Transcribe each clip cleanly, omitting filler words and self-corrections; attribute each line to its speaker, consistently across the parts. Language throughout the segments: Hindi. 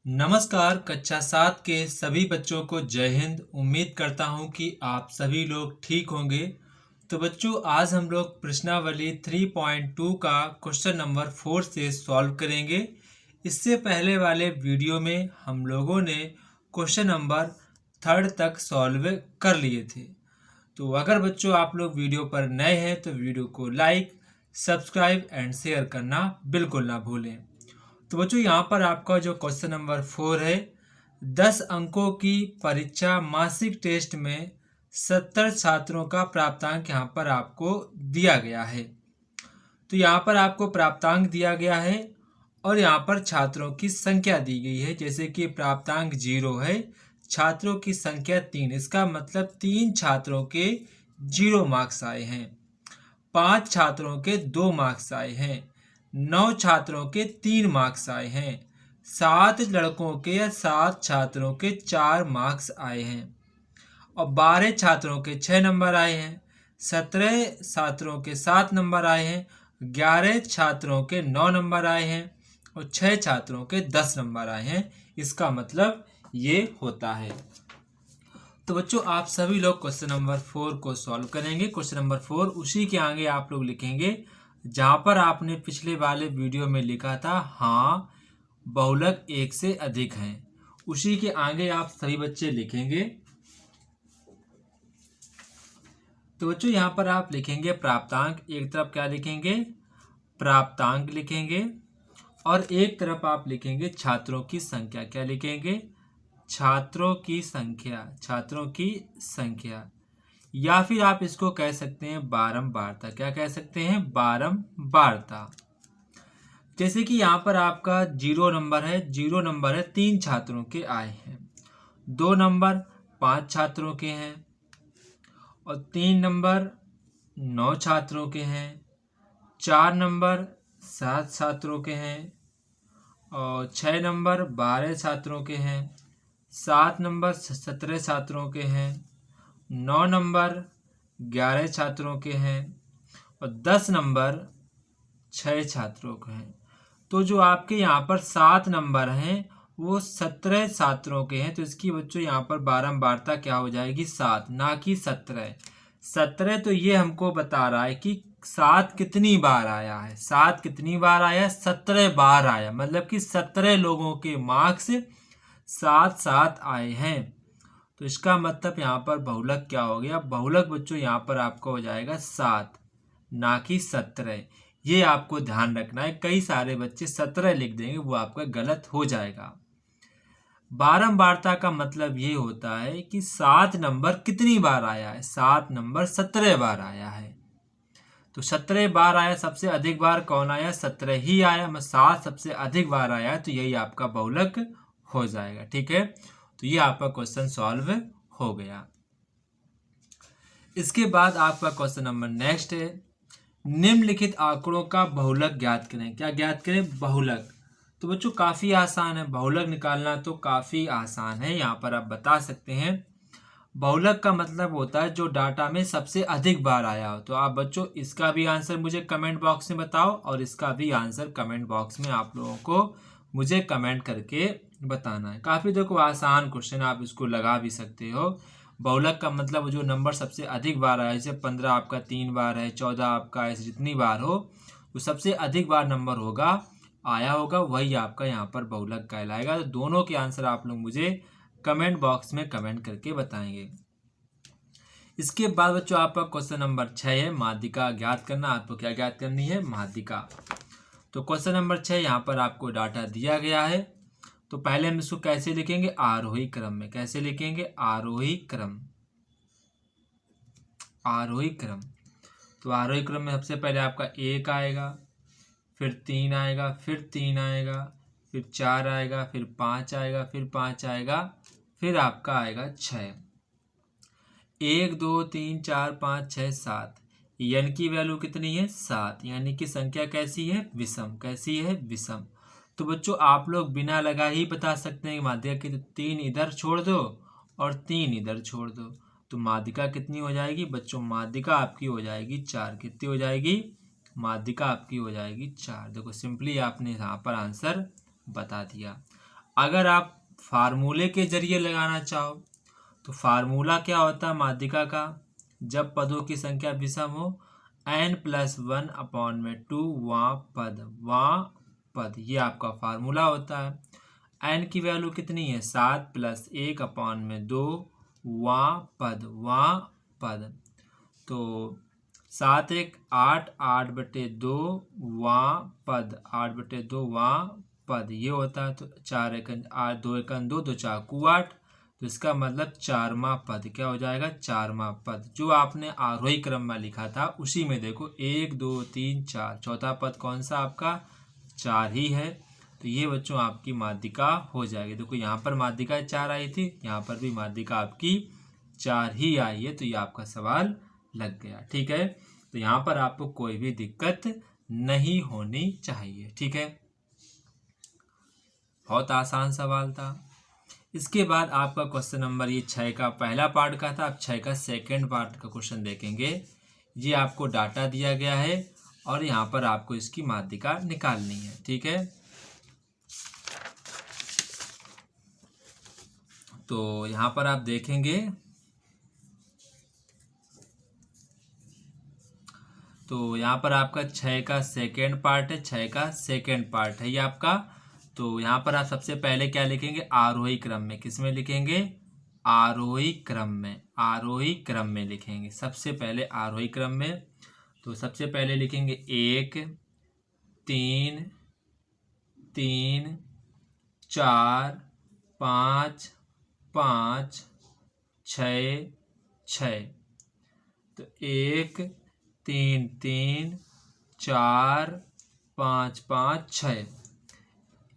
Speaker 1: नमस्कार। कक्षा 7 के सभी बच्चों को जय हिंद। उम्मीद करता हूं कि आप सभी लोग ठीक होंगे। तो बच्चों, आज हम लोग प्रश्नावली 3.2 का क्वेश्चन नंबर 4 से सॉल्व करेंगे। इससे पहले वाले वीडियो में हम लोगों ने क्वेश्चन नंबर 3 तक सॉल्व कर लिए थे। तो अगर बच्चों आप लोग वीडियो पर नए हैं तो वीडियो को लाइक, सब्सक्राइब एंड शेयर करना बिल्कुल ना भूलें। तो बच्चों, यहाँ पर आपका जो क्वेश्चन नंबर 4 है, 10 अंकों की परीक्षा मासिक टेस्ट में 70 छात्रों का प्राप्तांक यहाँ पर आपको दिया गया है। तो यहाँ पर आपको प्राप्तांक दिया गया है और यहाँ पर छात्रों की संख्या दी गई है। जैसे कि प्राप्तांक 0 है, छात्रों की संख्या 3, इसका मतलब 3 छात्रों के 0 मार्क्स आए हैं, 5 छात्रों के 2 मार्क्स आए हैं, 9 छात्रों के 3 मार्क्स आए हैं, 7 लड़कों के या 7 छात्रों के 4 मार्क्स आए हैं और 12 छात्रों के 6 नंबर आए हैं, 17 छात्रों के 7 नंबर आए हैं, 11 छात्रों के 9 नंबर आए हैं और 6 छात्रों के 10 नंबर आए हैं। इसका मतलब ये होता है। तो बच्चों, आप सभी लोग क्वेश्चन नंबर 4 को सॉल्व करेंगे। क्वेश्चन नंबर 4 उसी के आगे आप लोग लिखेंगे जहां पर आपने पिछले वाले वीडियो में लिखा था हाँ बहुलक 1 से अधिक हैं, उसी के आगे आप सभी बच्चे लिखेंगे। तो बच्चों, यहां पर आप लिखेंगे प्राप्तांक, एक तरफ क्या लिखेंगे, प्राप्तांक लिखेंगे और एक तरफ आप लिखेंगे छात्रों की संख्या। क्या लिखेंगे, छात्रों की संख्या, छात्रों की संख्या। या फिर आप इसको कह सकते हैं बारंबारता। क्या कह सकते हैं, बारंबारता। जैसे कि यहाँ पर आपका 0 नंबर है, 0 नंबर है 3 छात्रों के आए हैं, 2 नंबर 5 छात्रों के हैं और 3 नंबर 9 छात्रों के हैं, 4 नंबर 7 छात्रों के हैं और 6 नंबर 12 छात्रों के हैं, 7 नंबर 17 छात्रों के हैं, 9 नंबर 11 छात्रों के हैं और 10 नंबर 6 छात्रों के हैं। तो जो आपके यहाँ पर 7 नंबर हैं वो 17 छात्रों के हैं। तो इसकी बच्चों यहाँ पर बारंबारता क्या हो जाएगी, 7, ना कि 17। 17 तो ये हमको बता रहा है कि 7 कितनी बार आया है, 7 कितनी बार आया, 17 बार आया। मतलब कि 17 लोगों के मार्क्स 7 आए हैं। तो इसका मतलब यहाँ पर बहुलक क्या हो गया, बहुलक बच्चों यहाँ पर आपका हो जाएगा 7, ना कि 17। ये आपको ध्यान रखना है। कई सारे बच्चे 17 लिख देंगे, वो आपका गलत हो जाएगा। बारंबारता का मतलब ये होता है कि 7 नंबर कितनी बार आया है, 7 नंबर 17 बार आया है। तो 17 बार आया, सबसे अधिक बार कौन आया, 17 ही आया। 7 सबसे अधिक बार आया, तो यही आपका बहुलक हो जाएगा। ठीक है, तो ये आपका क्वेश्चन सॉल्व हो गया। इसके बाद आपका क्वेश्चन नंबर नेक्स्ट है, निम्नलिखित आंकड़ों का बहुलक ज्ञात करें। क्या ज्ञात करें, बहुलक। तो बच्चों काफी आसान है, बहुलक निकालना तो काफी आसान है। यहाँ पर आप बता सकते हैं बहुलक का मतलब होता है जो डाटा में सबसे अधिक बार आया हो। तो आप बच्चों इसका भी आंसर मुझे कमेंट बॉक्स में बताओ और इसका भी आंसर कमेंट बॉक्स में आप लोगों को मुझे कमेंट करके बताना है। काफी देखो आसान क्वेश्चन, आप इसको लगा भी सकते हो। बहुलक का मतलब जो नंबर सबसे अधिक बार आया, जैसे 15 आपका 3 बार है, 14 आपका ऐसे जितनी बार हो, तो सबसे अधिक बार नंबर होगा आया होगा, वही आपका यहाँ पर बहुलक कहलाएगा। तो दोनों के आंसर आप लोग मुझे कमेंट बॉक्स में कमेंट करके बताएंगे। इसके बाद बच्चों आपका क्वेश्चन नंबर 6 है, माध्यिका ज्ञात करना। आपको क्या ज्ञात करनी है, माध्यिका। तो क्वेश्चन नंबर 6 यहाँ पर आपको डाटा दिया गया है। तो पहले हम इसको कैसे लिखेंगे, आरोही क्रम में। कैसे लिखेंगे, आरोही क्रम, आरोही क्रम। तो आरोही क्रम में सबसे पहले आपका 1 आएगा, फिर 3 आएगा, फिर 3 आएगा, फिर 4 आएगा, फिर 5 आएगा, फिर 5 आएगा, फिर आपका आएगा 6। 1 2 3 4 5 6 7। n की वैल्यू कितनी है, 7। यानी कि संख्या कैसी है, विषम। कैसी है, विषम। तो बच्चों आप लोग बिना लगा ही बता सकते हैं माध्यिका की। तो 3 इधर छोड़ दो और 3 इधर छोड़ दो, तो माध्यिका कितनी हो जाएगी बच्चों, माध्यिका आपकी हो जाएगी 4। कितनी हो जाएगी, माध्यिका आपकी हो जाएगी 4। देखो सिंपली आपने यहाँ पर आंसर बता दिया। अगर आप फार्मूले के जरिए लगाना चाहो तो फार्मूला क्या होता है माध्यिका का, जब पदों की संख्या विषम हो n+1/2 पद, ये आपका फार्मूला होता है। n की वैल्यू कितनी है 7 + 1/2 पद। तो 7 1 8 8/2 पद 8/2 पद ये होता है। तो 4 1 8 2 1 2 2 4 8, तो इसका मतलब 4वां पद क्या हो जाएगा 4वां पद। जो आपने आरोही क्रम में लिखा था उसी में देखो 1 2 3 4, चौथा पद कौन सा आपका 4 ही है। तो ये बच्चों आपकी माध्यिका हो जाएगी। देखो यहाँ पर माध्यिका 4 आई थी, यहाँ पर भी माध्यिका आपकी 4 ही आई है। तो ये आपका सवाल लग गया। ठीक है, तो यहाँ पर आपको कोई भी दिक्कत नहीं होनी चाहिए। ठीक है, बहुत आसान सवाल था। इसके बाद आपका क्वेश्चन नंबर ये 6 का पहला पार्ट का था। अब 6 का सेकंड पार्ट का क्वेश्चन देखेंगे। ये आपको डाटा दिया गया है और यहाँ पर आपको इसकी माध्यिका निकालनी है। ठीक है, तो यहाँ पर आप देखेंगे तो यहाँ पर आपका 6 का सेकंड पार्ट है, 6 का सेकंड पार्ट है ये आपका। तो यहाँ पर आप सबसे पहले क्या लिखेंगे आरोही क्रम में। किस में लिखेंगे आरोही क्रम में, आरोही क्रम में लिखेंगे सबसे पहले आरोही क्रम में। तो सबसे पहले लिखेंगे 1 3 3 4 5 5 6 6। तो 1 3 3 4 5 5 6,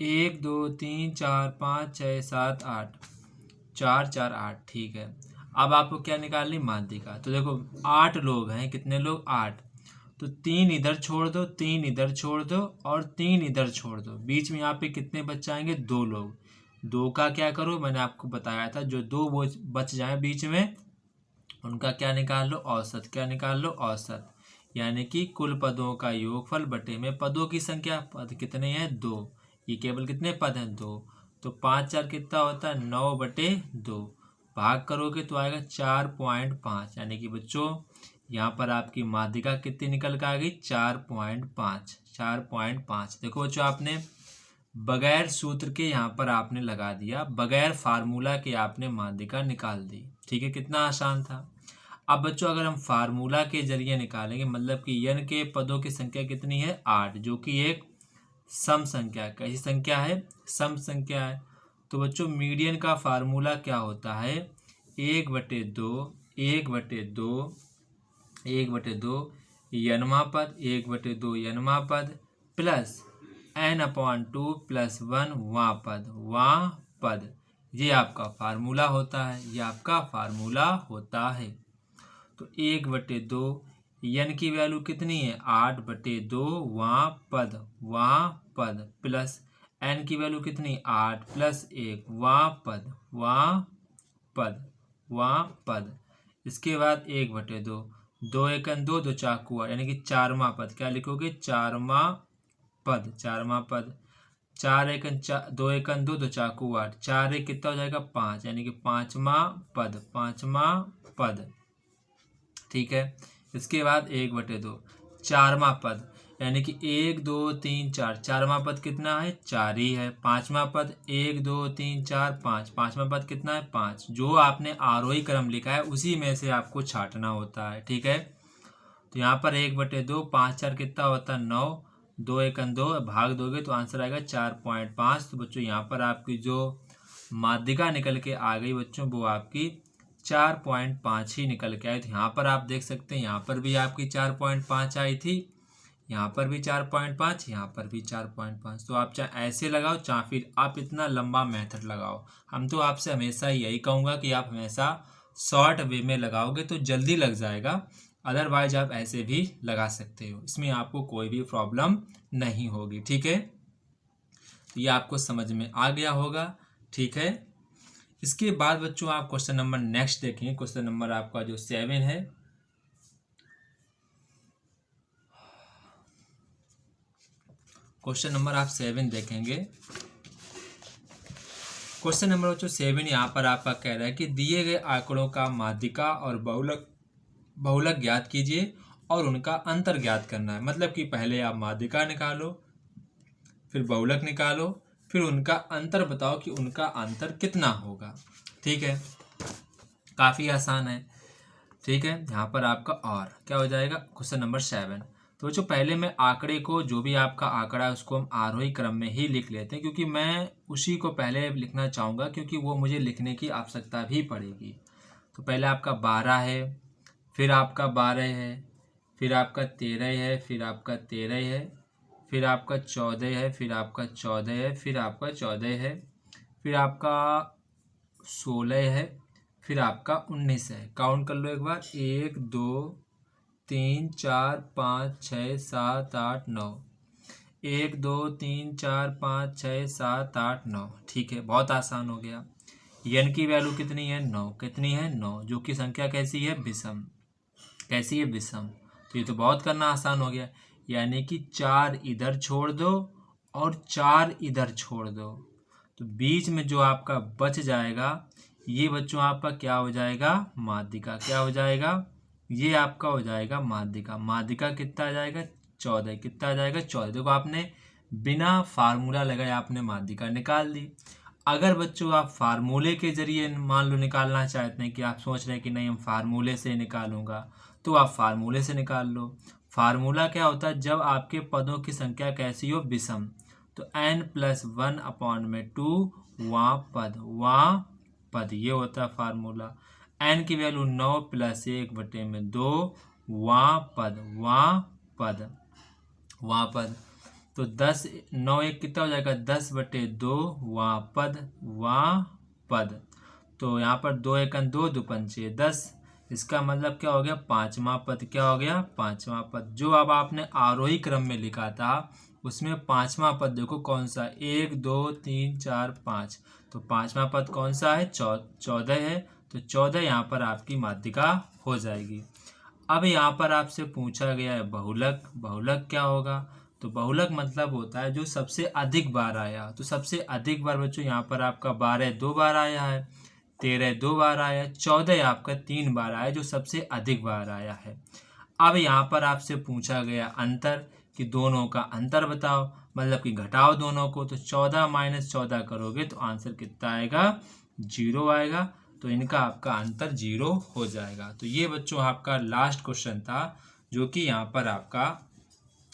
Speaker 1: 1 2 3 4 5 6 7 8, 4 4 8। ठीक है, अब आपको क्या निकालनी माध्यिका। तो देखो 8 लोग हैं, कितने लोग 8, तो 3 इधर छोड़ दो, 3 इधर छोड़ दो और 3 इधर छोड़ दो। बीच में यहाँ पे कितने बच जाएंगे 2 लोग। 2 का क्या करो, मैंने आपको बताया था जो 2 बच जाए बीच में उनका क्या निकाल लो औसत। क्या निकाल लो औसत, यानी कि कुल पदों का योगफल बटे में पदों की संख्या। पद कितने हैं 2, ये केवल कितने पद हैं 2। तो 5 4 कितना होता है 9/2। भाग करोगे तो आएगा 4.5, यानी कि बच्चों यहाँ पर आपकी माध्यिका कितनी निकल कर आ गई 4.5। 4.5 देखो बच्चों आपने बगैर सूत्र के यहाँ पर आपने लगा दिया, बगैर फार्मूला के आपने माध्यिका निकाल दी। ठीक है, कितना आसान था। अब बच्चों अगर हम फार्मूला के जरिए निकालेंगे, मतलब कि n के पदों की संख्या कितनी है 8, जो कि एक सम संख्या है। कैसी संख्या है सम संख्या है। तो बच्चों मीडियन का फार्मूला क्या होता है 1/2 1/2 1/2 n-वां पद 1/2 n-वां पद प्लस n/2 + 1वां पद। ये आपका फार्मूला होता है, ये आपका फार्मूला होता है। तो 1/2 n की वैल्यू कितनी है 8/2 वां पद प्लस n की वैल्यू कितनी 8 + 1 वां पद। इसके बाद 1/2 2 1 2 2 4 8, यानी कि 4वां पद। क्या लिखोगे 4वां पद 4 1 2 1 2 2 4 8, 4 1 कितना हो जाएगा 5, यानी कि 5वां पद। ठीक है, इसके बाद 1/2 4वां पद, यानी कि 1 2 3 4, 4वां पद कितना है 4 ही है। 5वां पद 1 2 3 4 5, 5वां पद कितना है 5। जो आपने आरोही क्रम लिखा है उसी में से आपको छांटना होता है। ठीक है, तो यहाँ पर 1/2 5 4 कितना होता है 9, 2 1 2 भाग दोगे तो आंसर आएगा 4.5। तो बच्चों यहाँ पर आपकी जो माध्यिका निकल के आ गई बच्चों वो आपकी 4.5 ही निकल के आई। तो यहाँ पर आप देख सकते हैं यहाँ पर भी आपकी 4.5 आई थी, यहाँ पर भी 4.5, यहाँ पर भी 4.5। तो आप चाहे ऐसे लगाओ चाहे फिर आप इतना लंबा मेथड लगाओ। हम तो आपसे हमेशा यही कहूँगा कि आप हमेशा शॉर्ट वे में लगाओगे तो जल्दी लग जाएगा, अदरवाइज आप ऐसे भी लगा सकते हो, इसमें आपको कोई भी प्रॉब्लम नहीं होगी। ठीक है, तो ये आपको समझ में आ गया होगा। ठीक है, इसके बाद बच्चों आप क्वेश्चन नंबर नेक्स्ट देखेंगे। क्वेश्चन नंबर आपका जो 7 है, क्वेश्चन नंबर आप 7 देखेंगे। क्वेश्चन नंबर बच्चों 7 यहाँ पर आपका कह रहा है कि दिए गए आंकड़ों का माध्यिका और बहुलक ज्ञात कीजिए और उनका अंतर ज्ञात करना है। मतलब कि पहले आप माध्यिका निकालो, फिर बहुलक निकालो, फिर उनका अंतर बताओ कि उनका अंतर कितना होगा। ठीक है, काफ़ी आसान है। ठीक है, यहाँ पर आपका और क्या हो जाएगा, क्वेश्चन नंबर 7। तो बच्चों पहले मैं आंकड़े को, जो भी आपका आंकड़ा है उसको हम आरोही क्रम में ही लिख लेते हैं, क्योंकि मैं उसी को पहले लिखना चाहूँगा, क्योंकि वो मुझे लिखने की आवश्यकता भी पड़ेगी। तो पहले आपका 12 है, फिर आपका 12 है, फिर आपका 13 है, फिर आपका 13 है, फिर आपका 14 है, फिर आपका 14 है, फिर आपका 14 है, फिर आपका 16 है, फिर आपका 19 है। काउंट कर लो एक बार, 1 2 3 4 5 6 7 8 9, 1 2 3 4 5 6 7 8 9। ठीक है, बहुत आसान हो गया। n की वैल्यू कितनी है, 9। कितनी है, 9, जो कि संख्या कैसी है, विषम। कैसी है, विषम। तो ये तो बहुत करना आसान हो गया, यानी कि 4 इधर छोड़ दो और 4 इधर छोड़ दो, तो बीच में जो आपका बच जाएगा ये बच्चों आपका क्या हो जाएगा, माध्यिका। क्या हो जाएगा, ये आपका हो जाएगा माध्यिका। माध्यिका कितना आ जाएगा, 14। कितना आ जाएगा, 14। देखो आपने बिना फार्मूला लगाए आपने माध्यिका निकाल दी। अगर बच्चों आप फार्मूले के जरिए मान लो निकालना चाहते हैं, कि आप सोच रहे हैं कि नहीं हम फार्मूले से निकालूंगा, तो आप फार्मूले से निकाल लो। फार्मूला क्या होता है, जब आपके पदों की संख्या कैसी हो, विषम, तो n+1/2 वहाँ पद, ये होता है फार्मूला। n की वैल्यू 9 + 1/2 वहाँ पद। तो 10 9 1 कितना हो जाएगा, 10/2 वहाँ पद। तो यहाँ पर 2 1 2 2 5 10। इसका मतलब क्या हो गया, 5वां पद। क्या हो गया, 5वां पद। जो अब आपने आरोही क्रम में लिखा था उसमें 5वां पद देखो कौन सा, 1 2 3 4 5। तो 5वां पद कौन सा है, 14 है। तो 14 यहाँ पर आपकी माध्यिका हो जाएगी। अब यहाँ पर आपसे पूछा गया है बहुलक। बहुलक क्या होगा, तो बहुलक मतलब होता है जो सबसे अधिक बार आया। तो सबसे अधिक बार बच्चों यहाँ पर आपका 12 2 बार आया है, 13 2 बार आया है, 14 आपका 3 बार आया, जो सबसे अधिक बार आया है। अब यहाँ पर आपसे पूछा गया अंतर, कि दोनों का अंतर बताओ, मतलब कि घटाओ दोनों को। तो 14 - 14 करोगे तो आंसर कितना आएगा, 0 आएगा। तो इनका आपका अंतर 0 हो जाएगा। तो ये बच्चों आपका लास्ट क्वेश्चन था, जो कि यहाँ पर आपका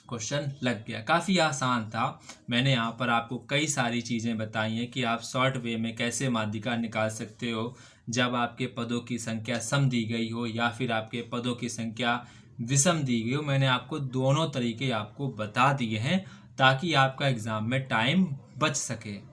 Speaker 1: क्वेश्चन लग गया। काफ़ी आसान था। मैंने यहाँ पर आपको कई सारी चीज़ें बताई हैं कि आप शॉर्ट वे में कैसे माध्यिका निकाल सकते हो, जब आपके पदों की संख्या सम दी गई हो या फिर आपके पदों की संख्या विषम दी गई हो। मैंने आपको दोनों तरीके आपको बता दिए हैं, ताकि आपका एग्ज़ाम में टाइम बच सके।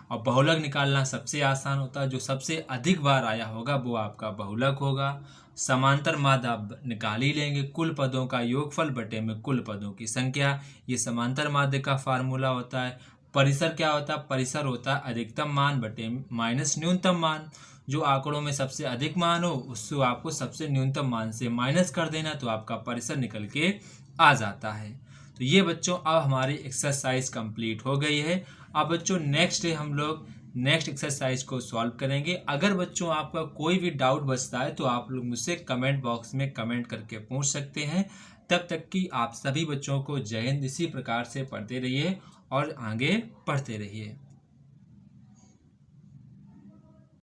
Speaker 1: और बहुलक निकालना सबसे आसान होता है, जो सबसे अधिक बार आया होगा वो आपका बहुलक होगा। समांतर माध्य आप निकाल ही लेंगे, कुल पदों का योगफल बटे में कुल पदों की संख्या, ये समांतर माध्य का फार्मूला होता है। परिसर क्या होता है, परिसर होता है अधिकतम मान बटे माइनस न्यूनतम मान। जो आंकड़ों में सबसे अधिक मान हो उसको आपको सबसे न्यूनतम मान से माइनस कर देना, तो आपका परिसर निकल के आ जाता है। तो ये बच्चों अब हमारी एक्सरसाइज कंप्लीट हो गई है। अब बच्चों नेक्स्ट डे हम लोग नेक्स्ट एक्सरसाइज को सॉल्व करेंगे। अगर बच्चों आपका कोई भी डाउट बचता है तो आप लोग मुझसे कमेंट बॉक्स में कमेंट करके पूछ सकते हैं। तब तक कि आप सभी बच्चों को जय हिंद। इसी प्रकार से पढ़ते रहिए और आगे पढ़ते रहिए।